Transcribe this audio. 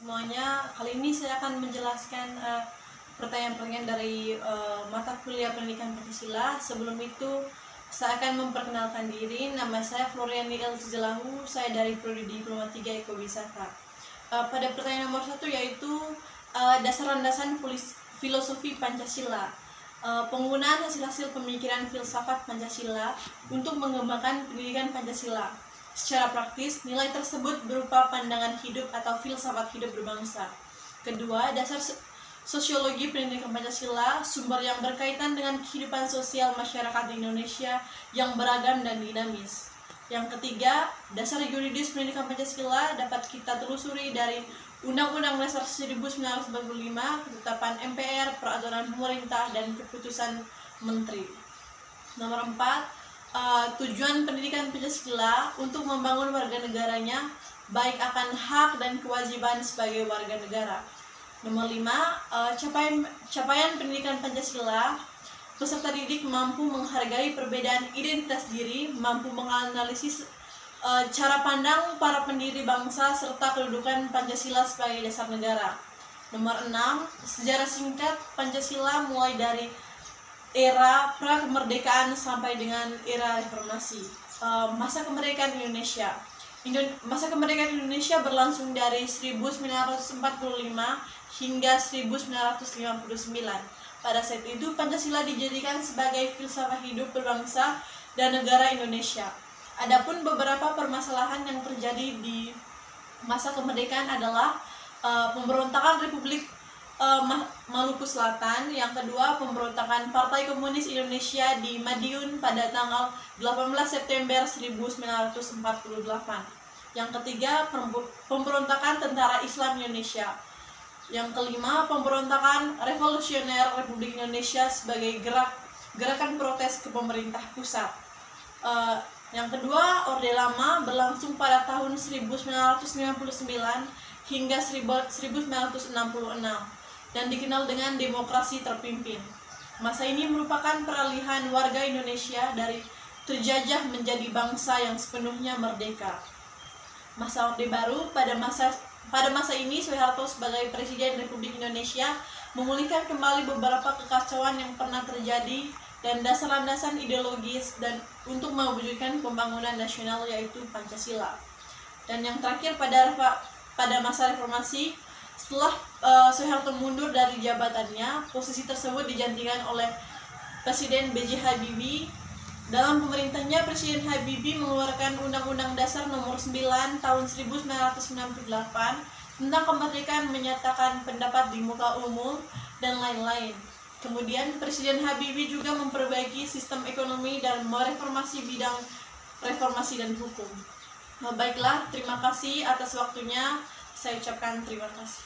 semuanya. Kali ini saya akan menjelaskan pertanyaan-pertanyaan dari mata kuliah Pendidikan Pancasila. Sebelum itu, saya akan memperkenalkan diri. Nama saya Floriani El Cijelahu. Saya dari Prodi Diploma 3 Ekowisata. Pada pertanyaan nomor 1 yaitu dasar landasan filosofi Pancasila. Penggunaan hasil-hasil pemikiran filsafat Pancasila untuk mengembangkan pendidikan Pancasila. Secara praktis, nilai tersebut berupa pandangan hidup atau filsafat hidup berbangsa. Kedua, dasar sosiologi pendidikan Pancasila, sumber yang berkaitan dengan kehidupan sosial masyarakat di Indonesia yang beragam dan dinamis. Yang ketiga, dasar yuridis pendidikan Pancasila dapat kita telusuri dari Undang-Undang Dasar 1945, Ketetapan MPR, Peraturan Pemerintah, dan Keputusan Menteri. Nomor 4, tujuan pendidikan Pancasila untuk membangun warga negaranya, baik akan hak dan kewajiban sebagai warga negara. Nomor 5, capaian pendidikan Pancasila, peserta didik mampu menghargai perbedaan identitas diri, mampu menganalisis cara pandang para pendiri bangsa serta kedudukan Pancasila sebagai dasar negara. Nomor 6, sejarah singkat Pancasila mulai dari era pra-kemerdekaan sampai dengan era reformasi. Masa kemerdekaan Indonesia. Masa kemerdekaan Indonesia berlangsung dari 1945 hingga 1959. Pada saat itu Pancasila dijadikan sebagai filsafat hidup berbangsa dan negara Indonesia. Adapun beberapa permasalahan yang terjadi di masa kemerdekaan adalah pemberontakan Republik Maluku Selatan, yang kedua pemberontakan Partai Komunis Indonesia di Madiun pada tanggal 18 September 1948. Yang ketiga pemberontakan Tentara Islam Indonesia. Yang kelima pemberontakan Revolusioner Republik Indonesia sebagai gerakan protes ke pemerintah pusat. Yang kedua, Orde Lama berlangsung pada tahun 1999 hingga 1966 dan dikenal dengan demokrasi terpimpin. Masa ini merupakan peralihan warga Indonesia dari terjajah menjadi bangsa yang sepenuhnya merdeka. Masa Orde Baru, pada masa ini Soeharto sebagai Presiden Republik Indonesia memulihkan kembali beberapa kekacauan yang pernah terjadi dan dasar landasan ideologis dan untuk mewujudkan pembangunan nasional yaitu Pancasila. Dan yang terakhir pada masa reformasi, setelah Soeharto mundur dari jabatannya, posisi tersebut digantikan oleh Presiden B.J. Habibie. Dalam pemerintahnya, Presiden Habibie mengeluarkan Undang-Undang Dasar Nomor 9 Tahun 1998 tentang kemerdekaan menyatakan pendapat di muka umum dan lain-lain. Kemudian Presiden Habibie juga memperbaiki sistem ekonomi dan mereformasi bidang reformasi dan hukum. Baiklah, terima kasih atas waktunya. Saya ucapkan terima kasih.